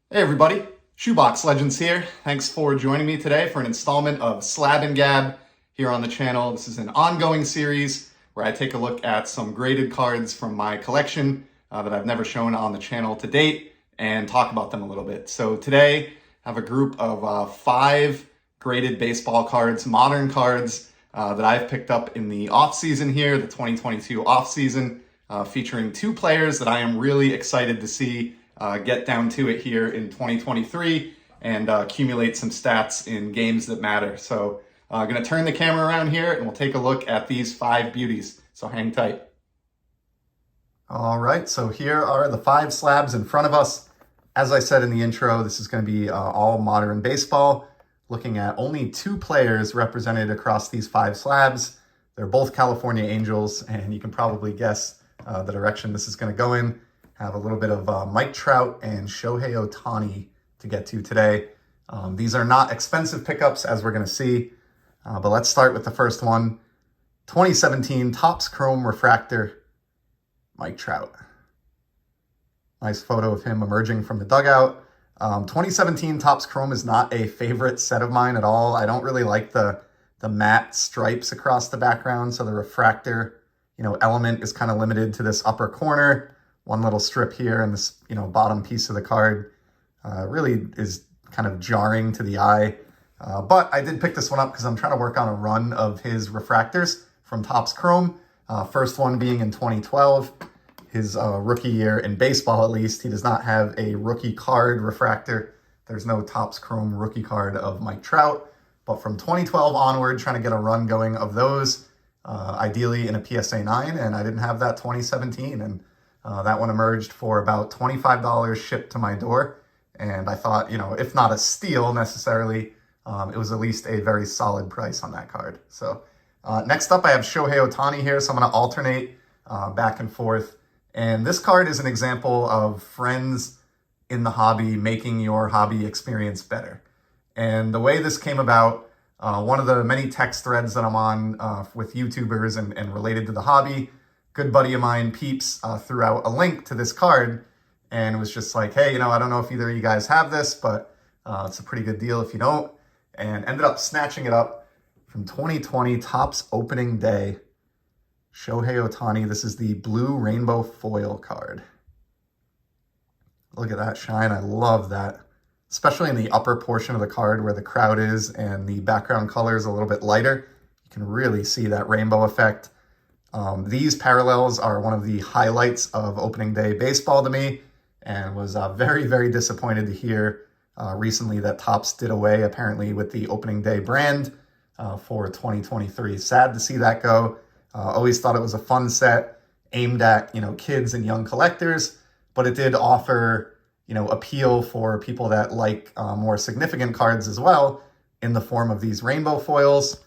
Hey everybody, Shoebox Legends here. Thanks for joining me today for an installment of Slab and Gab here on the channel. This is an ongoing series where I take a look at some graded cards from my collection that I've never shown on the channel to date and talk about them a little bit. So today I have a group of 5 graded baseball cards, modern cards that I've picked up in the off season here, the 2022 off season, featuring 2 players that I am really excited to see get down to it here in 2023 and accumulate some stats in games that matter. So I'm going to turn the camera around here and we'll take a look at these 5 beauties. So hang tight. All right, so here are the 5 slabs in front of us. As I said in the intro, this is going to be all modern baseball, looking at only 2 players represented across these 5 slabs. They're both California Angels, and you can probably guess the direction this is going to go in. Have a little bit of Mike Trout and Shohei Ohtani to get to today. These are not expensive pickups, as we're going to see, but let's start with the first one. 2017 Topps Chrome Refractor, Mike Trout. Nice photo of him emerging from the dugout. 2017 Topps Chrome is not a favorite set of mine at all. I don't really like the matte stripes across the background, so the refractor, element is kind of limited to this upper corner. One little strip here and this, bottom piece of the card really is kind of jarring to the eye. But I did pick this one up because I'm trying to work on a run of his refractors from Topps Chrome. First one being in 2012, his rookie year in baseball at least. He does not have a rookie card refractor. There's no Topps Chrome rookie card of Mike Trout. But from 2012 onward, trying to get a run going of those, ideally in a PSA 9, and I didn't have that 2017. And that one emerged for about $25 shipped to my door. And I thought, if not a steal necessarily, it was at least a very solid price on that card. So next up, I have Shohei Ohtani here. So I'm going to alternate back and forth. And this card is an example of friends in the hobby making your hobby experience better. And the way this came about, one of the many text threads that I'm on with YouTubers and related to the hobby, good buddy of mine, Peeps, threw out a link to this card and was just like, hey, I don't know if either of you guys have this, but it's a pretty good deal if you don't. And ended up snatching it up from 2020 Topps opening day. Shohei Ohtani. This is the blue rainbow foil card. Look at that shine. I love that, especially in the upper portion of the card where the crowd is and the background color is a little bit lighter. You can really see that rainbow effect. These parallels are one of the highlights of opening day baseball to me, and was very, very disappointed to hear recently that Topps did away apparently with the opening day brand for 2023. Sad to see that go. Always thought it was a fun set aimed at, kids and young collectors, but it did offer, appeal for people that like more significant cards as well in the form of these rainbow foils.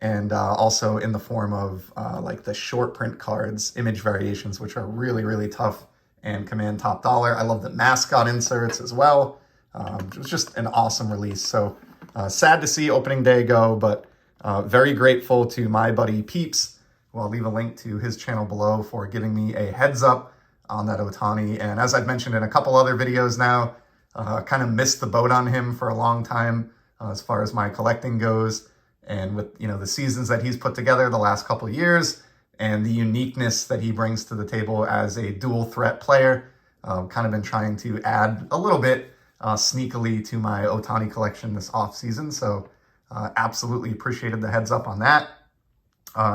And also in the form of like the short print cards, image variations, which are really, really tough and command top dollar. I love the mascot inserts as well. It was just an awesome release. So sad to see opening day go, but very grateful to my buddy Peeps, who I'll leave a link to his channel below, for giving me a heads up on that Ohtani. And as I've mentioned in a couple other videos now, kind of missed the boat on him for a long time as far as my collecting goes. And with, the seasons that he's put together the last couple of years and the uniqueness that he brings to the table as a dual threat player, kind of been trying to add a little bit sneakily to my Ohtani collection this off season. So absolutely appreciated the heads up on that.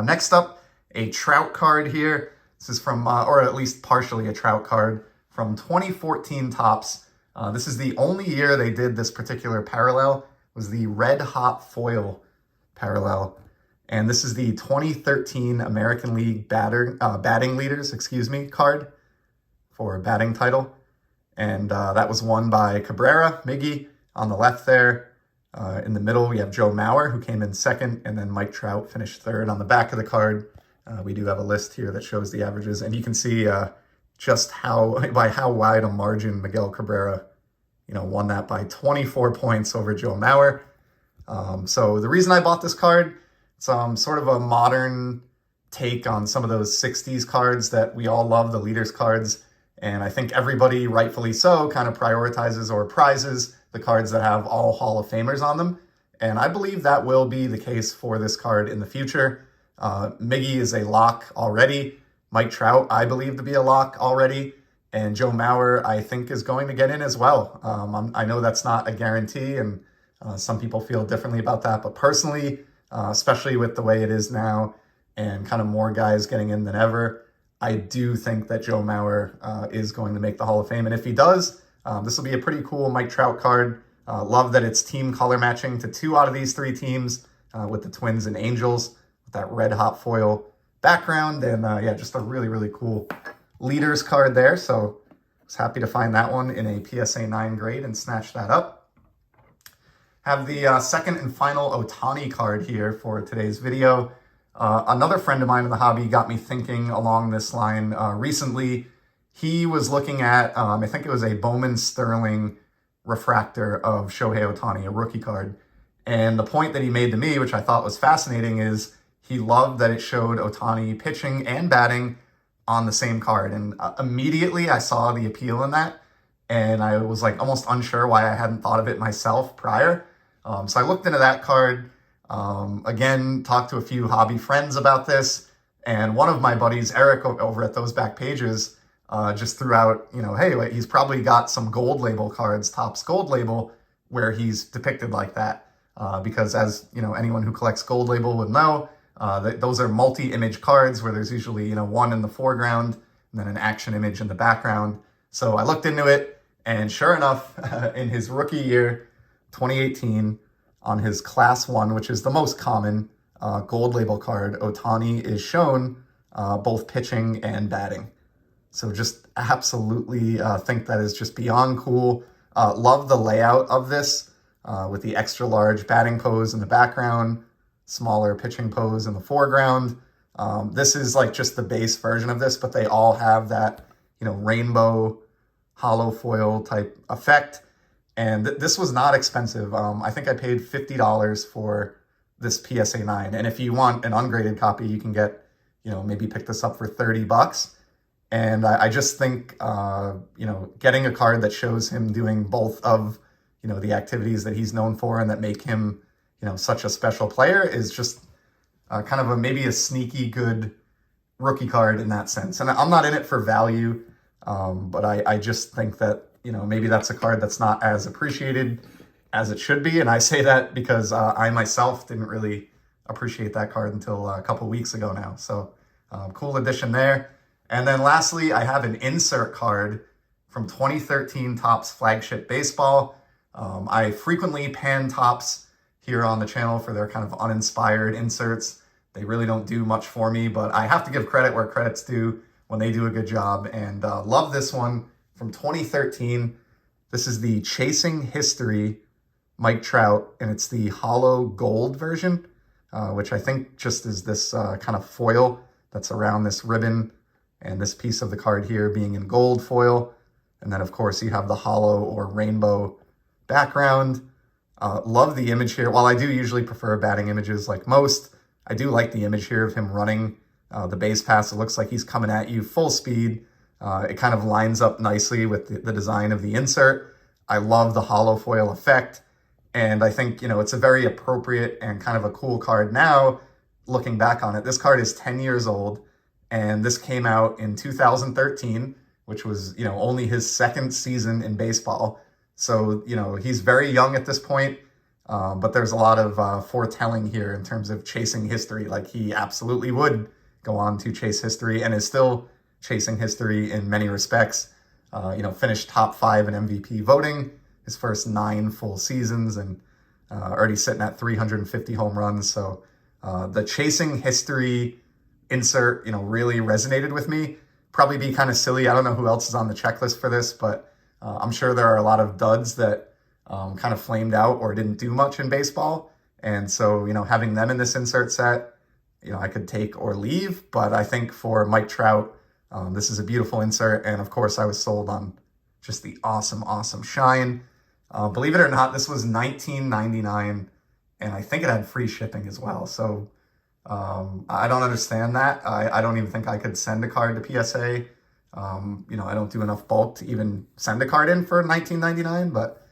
Next up, a Trout card here. This is from, or at least partially a Trout card from 2014 Topps. This is the only year they did this particular parallel, was the red hot foil parallel. And this is the 2013 American League batting leaders, card for a batting title. And that was won by Cabrera, Miggy, on the left there. In the middle, we have Joe Mauer, who came in second, and then Mike Trout finished third. On the back of the card, we do have a list here that shows the averages, and you can see just by how wide a margin Miguel Cabrera, won that by 24 points over Joe Mauer. So the reason I bought this card, it's sort of a modern take on some of those 60s cards that we all love, the leaders cards. And I think everybody, rightfully so, kind of prioritizes or prizes the cards that have all Hall of Famers on them. And I believe that will be the case for this card in the future. Miggy is a lock already. Mike Trout, I believe to be a lock already. And Joe Mauer, I think, is going to get in as well. I know that's not a guarantee, and some people feel differently about that. But personally, especially with the way it is now and kind of more guys getting in than ever, I do think that Joe Mauer is going to make the Hall of Fame. And if he does, this will be a pretty cool Mike Trout card. Love that it's team color matching to 2 out of these 3 teams with the Twins and Angels with that red hot foil background. And yeah, just a really, really cool leaders card there. So I was happy to find that one in a PSA 9 grade and snatch that up. Have the second and final Ohtani card here for today's video. Another friend of mine in the hobby got me thinking along this line recently. He was looking at, I think it was a Bowman Sterling refractor of Shohei Ohtani, a rookie card. And the point that he made to me, which I thought was fascinating, is he loved that it showed Ohtani pitching and batting on the same card. And immediately I saw the appeal in that. And I was like almost unsure why I hadn't thought of it myself prior. So I looked into that card. Again, talked to a few hobby friends about this. And one of my buddies, Eric, over at Those Back Pages, just threw out, hey, he's probably got some gold label cards, Topps gold label, where he's depicted like that. Because as, anyone who collects gold label would know, those are multi-image cards where there's usually, one in the foreground and then an action image in the background. So I looked into it, and sure enough, in his rookie year, 2018, on his Class 1, which is the most common gold label card, Ohtani is shown both pitching and batting. So just absolutely think that is just beyond cool. Love the layout of this with the extra large batting pose in the background, smaller pitching pose in the foreground. This is like just the base version of this, but they all have that, rainbow hollow foil type effect. And this was not expensive. I think I paid $50 for this PSA 9. And if you want an ungraded copy, you can get, maybe pick this up for $30. And I just think, getting a card that shows him doing both of, the activities that he's known for and that make him, such a special player is just kind of maybe a sneaky good rookie card in that sense. And I'm not in it for value, but I just think that, maybe that's a card that's not as appreciated as it should be. And I say that because I myself didn't really appreciate that card until a couple weeks ago now. So cool addition there. And then lastly, I have an insert card from 2013 Topps Flagship Baseball. I frequently pan Topps here on the channel for their kind of uninspired inserts. They really don't do much for me, but I have to give credit where credit's due when they do a good job. And love this one from 2013. This is the Chasing History Mike Trout, and it's the hollow gold version, which I think just is this kind of foil that's around this ribbon, and this piece of the card here being in gold foil. And then, of course, you have the hollow or rainbow background. Love the image here. While I do usually prefer batting images like most, I do like the image here of him running the base pass. It looks like he's coming at you full speed. It kind of lines up nicely with the design of the insert. I love the hollow foil effect. And I think, it's a very appropriate and kind of a cool card now, looking back on it. This card is 10 years old, and this came out in 2013, which was, only his second season in baseball. So, he's very young at this point, but there's a lot of foretelling here in terms of chasing history. Like, he absolutely would go on to chase history and is still chasing history in many respects. Finished top 5 in MVP voting his first 9 full seasons, and already sitting at 350 home runs. So the chasing history insert, really resonated with me. Probably be kind of silly. I don't know who else is on the checklist for this, but I'm sure there are a lot of duds that kind of flamed out or didn't do much in baseball. And so, having them in this insert set, I could take or leave. But I think for Mike Trout, this is a beautiful insert. And of course, I was sold on just the awesome shine. Believe it or not, this was $19.99, and I think it had free shipping as well. So I don't understand that. I don't even think I could send a card to PSA I don't do enough bulk to even send a card in for $19.99, but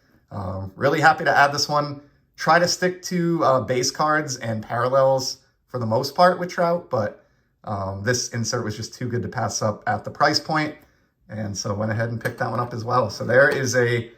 really happy to add this one. Try to stick to base cards and parallels for the most part with Trout, but this insert was just too good to pass up at the price point, and so went ahead and picked that one up as well. So there is a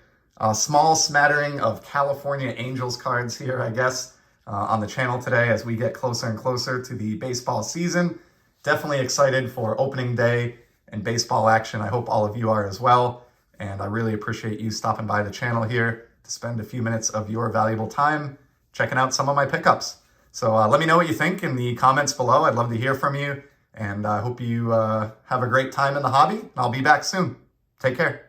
small smattering of California Angels cards here, I guess, on the channel today as we get closer and closer to the baseball season. Definitely excited for opening day and baseball action. I hope all of you are as well, and I really appreciate you stopping by the channel here to spend a few minutes of your valuable time checking out some of my pickups. So let me know what you think in the comments below. I'd love to hear from you, and I hope you have a great time in the hobby. I'll be back soon. Take care.